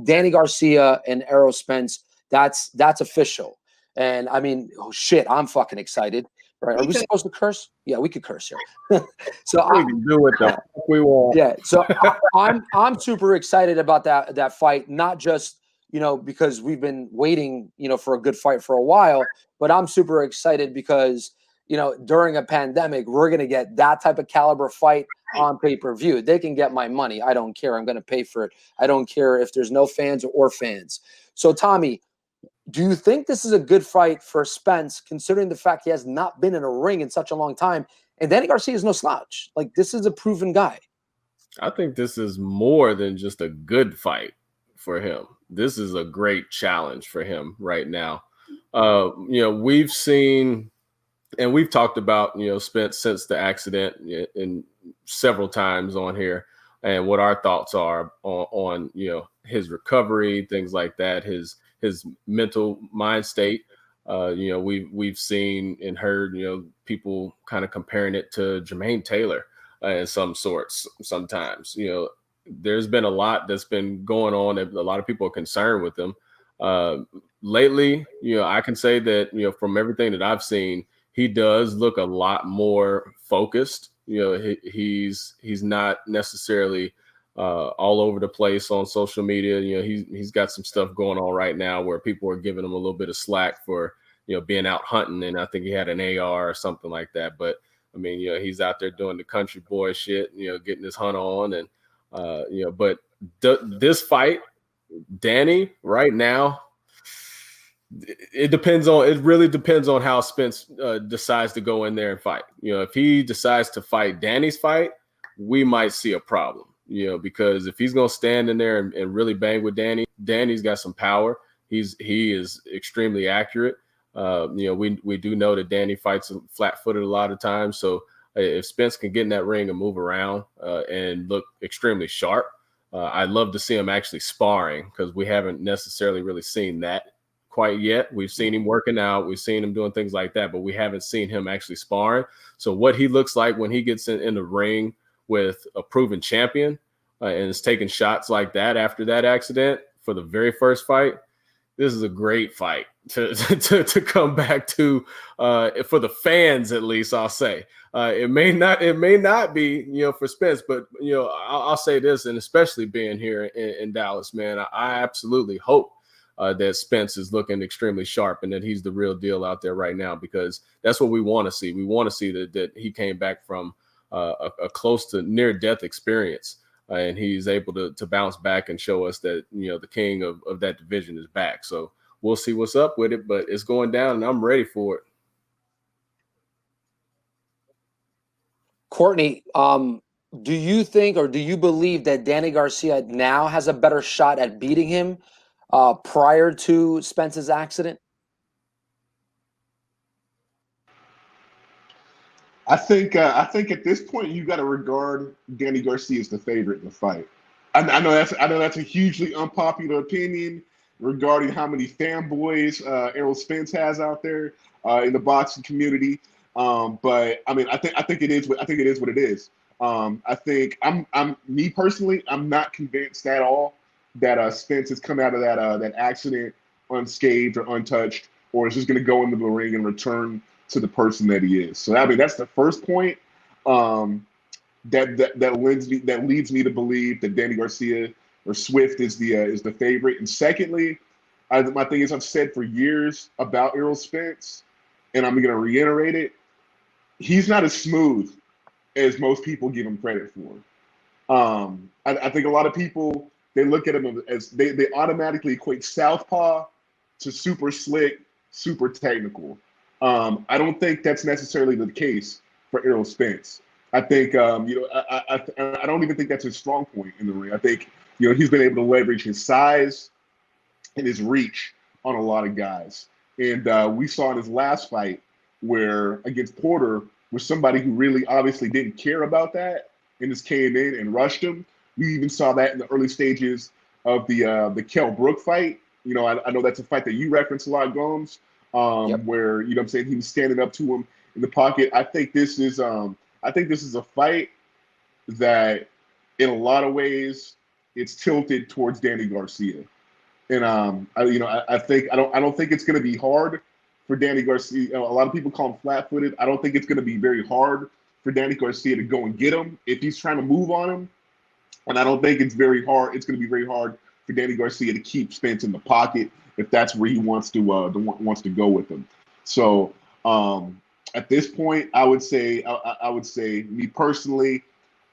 Danny Garcia and Errol Spence, that's official. And I mean, oh shit, I'm fucking excited. Right? Are we supposed to curse? Yeah, we could curse here. So we can do what the fuck we want. Yeah, so I'm super excited about that fight, not just because we've been waiting for a good fight for a while, but I'm super excited because during a pandemic we're gonna get that type of caliber fight on pay-per-view. They can get my money. I don't care. I'm gonna pay for it. I don't care if there's no fans or fans. So Tommy, do you think this is a good fight for Spence, considering the fact he has not been in a ring in such a long time? And Danny Garcia is no slouch. Like, this is a proven guy. I think this is more than just a good fight for him. This is a great challenge for him right now. We've seen, and we've talked about, Spence since the accident in several times on here, and what our thoughts are on his recovery, things like that, his mental mind state. We've seen and heard, people kind of comparing it to Jermaine Taylor in some sorts. Sometimes, there's been a lot that's been going on that a lot of people are concerned with him. Lately, I can say that, from everything that I've seen, he does look a lot more focused. He's not necessarily all over the place on social media. He's got some stuff going on right now where people are giving him a little bit of slack for, being out hunting. And I think he had an AR or something like that. But I mean, he's out there doing the country boy shit, getting his hunt on. And, but this fight, Danny, right now, it really depends on how Spence decides to go in there and fight. If he decides to fight Danny's fight, we might see a problem, because if he's going to stand in there and really bang with Danny's got some power. He is extremely accurate. We do know that Danny fights flat-footed a lot of times. So if Spence can get in that ring and move around and look extremely sharp, I'd love to see him actually sparring, because we haven't necessarily really seen that quite yet. We've seen him working out. We've seen him doing things like that, but we haven't seen him actually sparring. So what he looks like when he gets in the ring with a proven champion and is taking shots like that after that accident for the very first fight, this is a great fight to come back to for the fans, at least. I'll say it may not be for Spence, but I'll say this, and especially being here in Dallas, man, I absolutely hope that Spence is looking extremely sharp and that he's the real deal out there right now, because that's what we want to see. We want to see that he came back from a close to near death experience. And he's able to bounce back and show us that, the king of that division is back. So we'll see what's up with it, but it's going down and I'm ready for it. Courtney, do you think, or do you believe that Danny Garcia now has a better shot at beating him prior to Spence's accident? I think at this point you got to regard Danny Garcia as the favorite in the fight. I know that's a hugely unpopular opinion regarding how many fanboys Errol Spence has out there in the boxing community. But I mean, I think it is what it is. I think me personally, I'm not convinced at all that Spence has come out of that accident unscathed or untouched, or is just going to go into the ring and return to the person that he is. So I mean, that's the first point that leads me to believe that Danny Garcia or Swift is the favorite. And secondly, my thing is, I've said for years about Errol Spence, and I'm going to reiterate it. He's not as smooth as most people give him credit for. I think a lot of people, they look at him as they automatically equate southpaw to super slick, super technical. I don't think that's necessarily the case for Errol Spence. I think, I don't even think that's his strong point in the ring. I think, he's been able to leverage his size and his reach on a lot of guys. And we saw in his last fight where against Porter was somebody who really obviously didn't care about that and just came in and rushed him. We even saw that in the early stages of the Kell Brook fight. I know that's a fight that you reference a lot, Gomes. Where I'm saying he was standing up to him in the pocket. I think this is a fight that, in a lot of ways, it's tilted towards Danny Garcia. And I think I don't think it's going to be hard for Danny Garcia. A lot of people call him flat-footed. I don't think it's going to be very hard for Danny Garcia to go and get him if he's trying to move on him. And I don't think it's very hard. It's going to be very hard for Danny Garcia to keep Spence in the pocket if that's where he wants to go with him. So at this point, I would say me personally,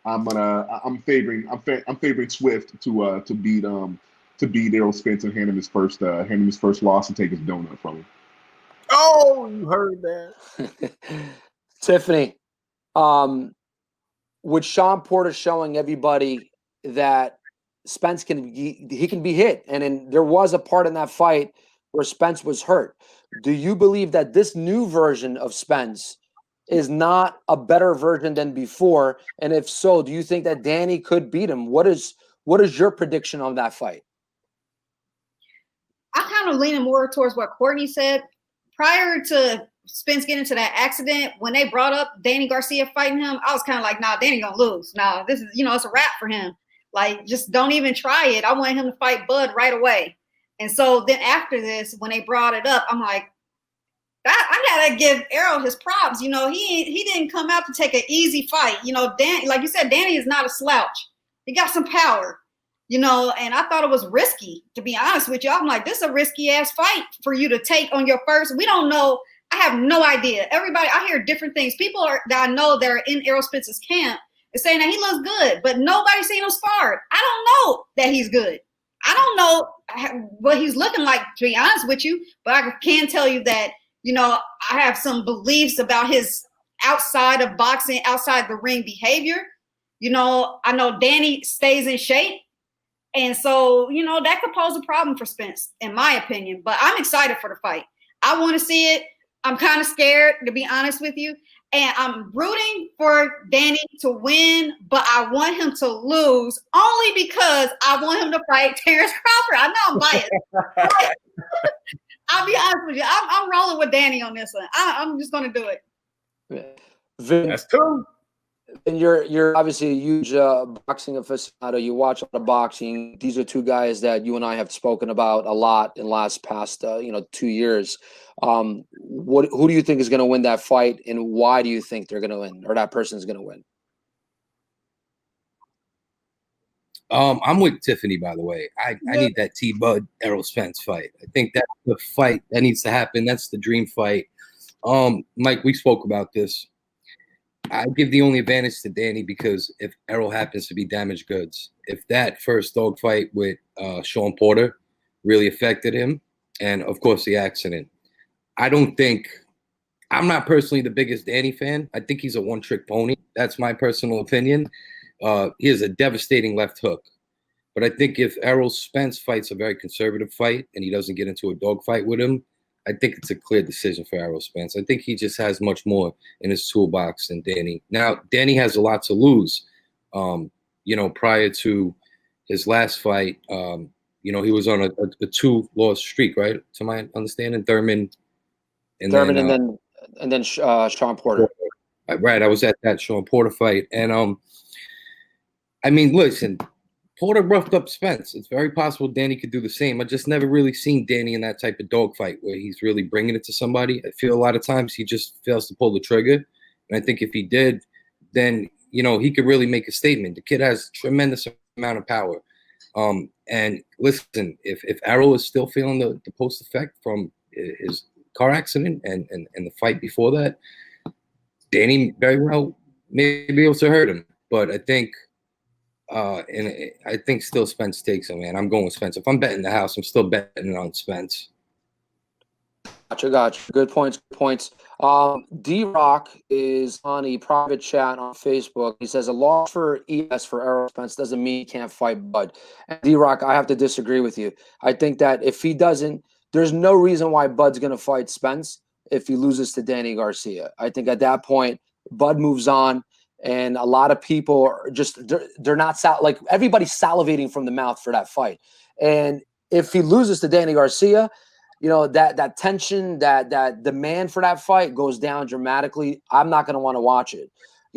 I'm favoring Swift to beat Errol Spence and hand him his first loss and take his donut from him. Oh, you heard that. Tiffany, with Sean Porter showing everybody that Spence can be hit, and then there was a part in that fight where Spence was hurt. Do you believe that this new version of Spence is not a better version than before? And if so, do you think that Danny could beat him? What is your prediction on that fight? I'm kind of leaning more towards what Courtney said. Prior to Spence getting into that accident, when they brought up Danny Garcia fighting him, I was kind of like, nah, Danny gonna lose. Nah, this is, it's a wrap for him. Like, just don't even try it. I wanted him to fight Bud right away. And so then after this, when they brought it up, I'm like, I gotta give Errol his props. He didn't come out to take an easy fight. Dan, like you said, Danny is not a slouch. He got some power. And I thought it was risky, to be honest with you. I'm like, this is a risky ass fight for you to take on your first. We don't know. I have no idea. Everybody, I hear different things. People that I know that are in Errol Spence's camp is saying that he looks good, but nobody's seen him sparred. I don't know that he's good. I don't know what he's looking like, to be honest with you, but I can tell you that, I have some beliefs about his outside of boxing, outside the ring behavior. I know Danny stays in shape. And so, that could pose a problem for Spence, in my opinion. But I'm excited for the fight. I want to see it. I'm kind of scared, to be honest with you. And I'm rooting for Danny to win, but I want him to lose only because I want him to fight Terrence Crawford. I know I'm biased. I'll be honest with you. I'm rolling with Danny on this one. I'm just going to do it. That's cool. And you're obviously a huge boxing aficionado. You watch a lot of boxing. These are two guys that you and I have spoken about a lot in the past 2 years. Who do you think is going to win that fight, and why do you think they're going to win, or that person is going to win? I'm with Tiffany, by the way. I need that T-Bud Errol Spence fight. I think that's the fight that needs to happen. That's the dream fight. Mike, we spoke about this. I give the only advantage to Danny because if Errol happens to be damaged goods, if that first dog fight with Sean Porter really affected him, and of course the accident, I'm not personally the biggest Danny fan. I think he's a one-trick pony. That's my personal opinion. He has a devastating left hook. But I think if Errol Spence fights a very conservative fight and he doesn't get into a dog fight with him, I think it's a clear decision for Errol Spence. I think he just has much more in his toolbox than Danny. Now, Danny has a lot to lose. Prior to his last fight, he was on a 2-loss streak, right? To my understanding, Thurman, and then Sean Porter. Right, I was at that Sean Porter fight, and listen, Porter roughed up Spence. It's very possible Danny could do the same. I just never really seen Danny in that type of dogfight where he's really bringing it to somebody. I feel a lot of times he just fails to pull the trigger. And I think if he did, then, he could really make a statement. The kid has tremendous amount of power. And listen, if Errol is still feeling the post effect from his car accident and the fight before that, Danny very well may be able to hurt him. But I think still Spence takes him, man. I'm going with Spence. If I'm betting the house, I'm still betting on Spence. Gotcha. Good points. D-Rock is on a private chat on Facebook. He says a loss for ES for Errol Spence doesn't mean he can't fight Bud. And D-Rock, I have to disagree with you. I think that if he doesn't, there's no reason why Bud's going to fight Spence if he loses to Danny Garcia. I think at that point, Bud moves on. And a lot of people are they're not like everybody's salivating from the mouth for that fight. And if he loses to Danny Garcia, that tension, that demand for that fight goes down dramatically. I'm not going to want to watch it.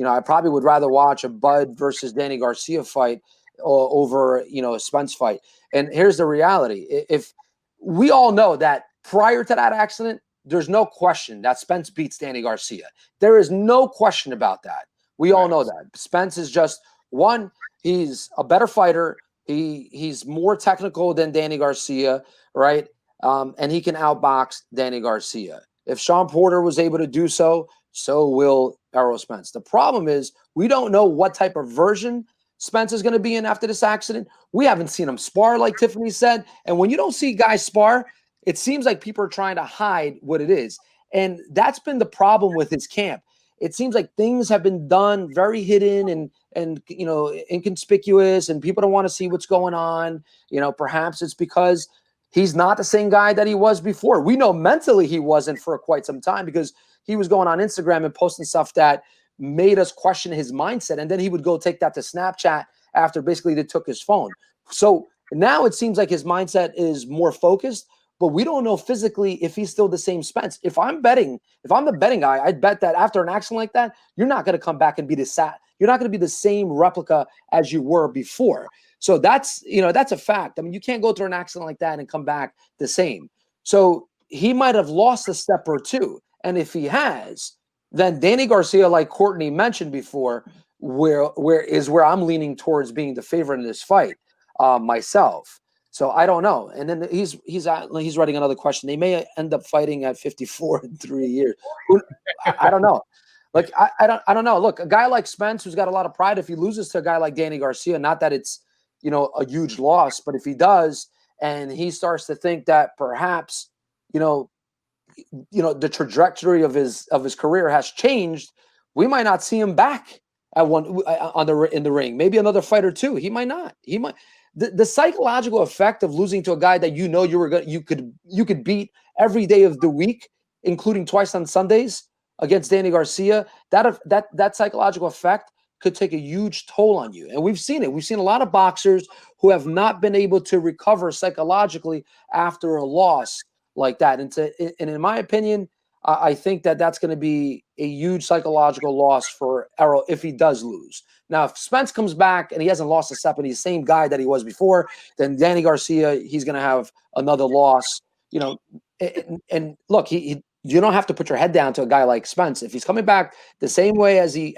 I probably would rather watch a Bud versus Danny Garcia fight over, you know, a Spence fight. And here's the reality. If we all know that prior to that accident, there's no question that Spence beats Danny Garcia. There is no question about that. We all know that. Spence is just one, he's a better fighter. He's more technical than Danny Garcia, right? And he can outbox Danny Garcia. If Sean Porter was able to do so, so will Errol Spence. The problem is we don't know what type of version Spence is going to be in after this accident. We haven't seen him spar, like Tiffany said. And when you don't see guys spar, it seems like people are trying to hide what it is. And that's been the problem with his camp. It seems like things have been done very hidden and you know, inconspicuous, and people don't want to see what's going on. You know, perhaps it's because he's not the same guy that he was before. We know mentally he wasn't for quite some time, because he was going on Instagram and posting stuff that made us question his mindset. And then he would go take that to Snapchat after basically they took his phone. So now it seems like his mindset is more focused, but we don't know physically if he's still the same Spence. If I'm the betting guy, I'd bet that after an accident like that, you're not going to come back and be you're not going to be the same replica as you were before. So that's, you know, that's a fact. I mean, you can't go through an accident like that and come back the same. So he might have lost a step or two. And if he has, then Danny Garcia, like Courtney mentioned before, where I'm leaning towards being the favorite in this fight myself. So I don't know. And then he's writing another question. They may end up fighting at 54 in 3 years. I don't know. Like I don't know. Look, a guy like Spence, who's got a lot of pride, if he loses to a guy like Danny Garcia, not that it's, you know, a huge loss, but if he does, and he starts to think that perhaps, you know, the trajectory of his career has changed, we might not see him back at in the ring. Maybe another fight or two. He might not. He might. The psychological effect of losing to a guy that you could beat every day of the week, including twice on Sundays against Danny Garcia, that psychological effect could take a huge toll on you. And we've seen it. We've seen a lot of boxers who have not been able to recover psychologically after a loss like that. And in my opinion, I think that's going to be a huge psychological loss for Errol if he does lose. Now, if Spence comes back and he hasn't lost a step and he's the same guy that he was before, then Danny Garcia, he's going to have another loss. You know, and look, you don't have to put your head down to a guy like Spence. If he's coming back the same way as he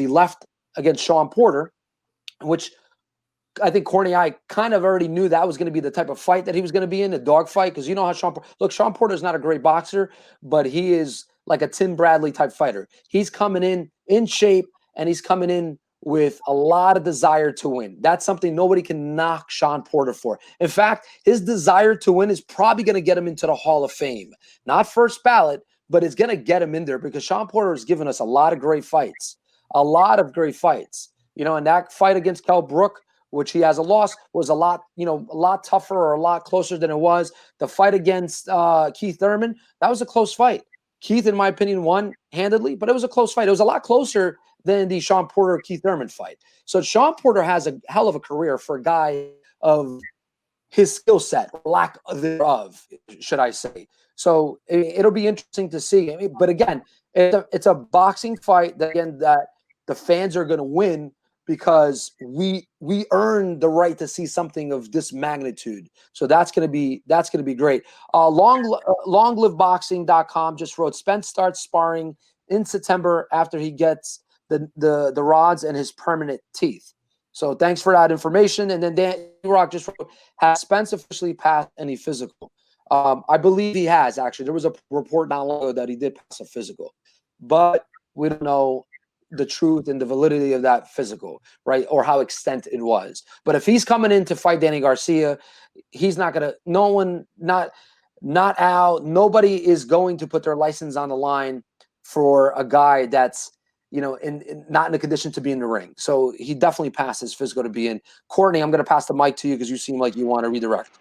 left against Sean Porter, which I think Courtney, I kind of already knew that was going to be the type of fight that he was going to be in, a dog fight, because you know how Sean Porter is not a great boxer, but he is like a Tim Bradley type fighter. He's coming in shape, and he's coming in with a lot of desire to win. That's something nobody can knock Sean Porter for. In fact, his desire to win is probably going to get him into the Hall of Fame. Not first ballot, but it's going to get him in there, because Sean Porter has given us a lot of great fights. You know, and that fight against Kell Brook, which he has a loss, was a lot tougher or a lot closer than it was. The fight against Keith Thurman, that was a close fight. Keith, in my opinion, won handedly, but it was a close fight. It was a lot closer than the Sean Porter-Keith Thurman fight. So Sean Porter has a hell of a career for a guy of his skill set, lack thereof, should I say. So it'll be interesting to see. I mean, but again, it's a boxing fight that the fans are going to win, because we earned the right to see something of this magnitude. So that's going to be great. Longliveboxing.com just wrote, Spence starts sparring in September after he gets the rods and his permanent teeth. So thanks for that information. And then Dan Rock just wrote, has Spence officially passed any physical? I believe he has, actually. There was a report not long ago that he did pass a physical, but we don't know the truth and the validity of that physical, right? Or how extent it was. But if he's coming in to fight Danny Garcia, he's not going to, not Al, nobody is going to put their license on the line for a guy that's, you know, not in a condition to be in the ring. So he definitely passed his physical to be in. Courtney, I'm going to pass the mic to you, because you seem like you want to redirect.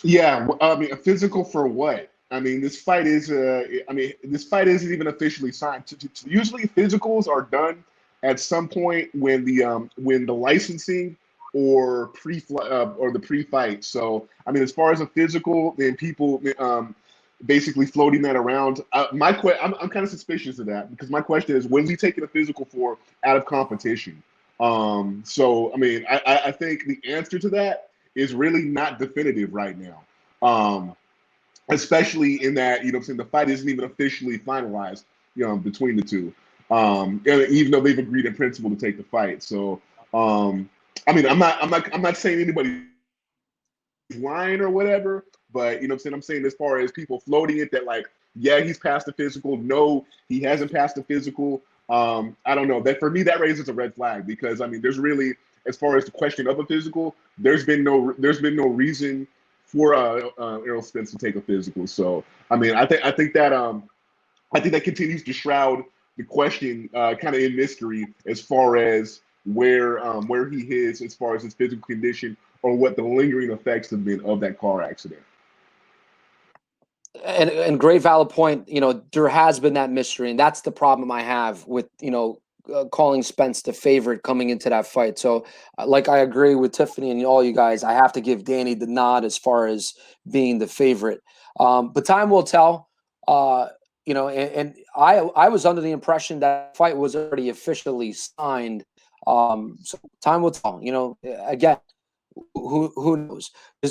Yeah, I mean, a physical for what? I mean, this fight isn't even officially signed. Usually, physicals are done at some point when the licensing or the pre-fight. So, I mean, as far as a physical, then people basically floating that around. I'm kind of suspicious of that, because my question is, when's he taking a physical for out of competition? So I mean, I think the answer to that is really not definitive right now. Especially in that, you know what I'm saying, the fight isn't even officially finalized, you know, between the two. Even though they've agreed in principle to take the fight. So I mean, I'm not saying anybody's lying or whatever, but you know what I'm saying, I'm saying as far as people floating it that like, yeah, he's passed the physical, no, he hasn't passed the physical. I don't know. That for me, that raises a red flag because I mean, there's really, as far as the question of a physical, there's been no reason for Errol Spence to take a physical. So I mean, I think that continues to shroud the question kind of in mystery as far as where he is as far as his physical condition or what the lingering effects have been of that car accident. And great valid point. You know, there has been that mystery, and that's the problem I have with, you know, calling Spence the favorite coming into that fight. So, like, I agree with Tiffany and all you guys. I have to give Danny the nod as far as being the favorite. But time will tell. You know, and I was under the impression that fight was already officially signed. So time will tell. You know, again, who knows? Is there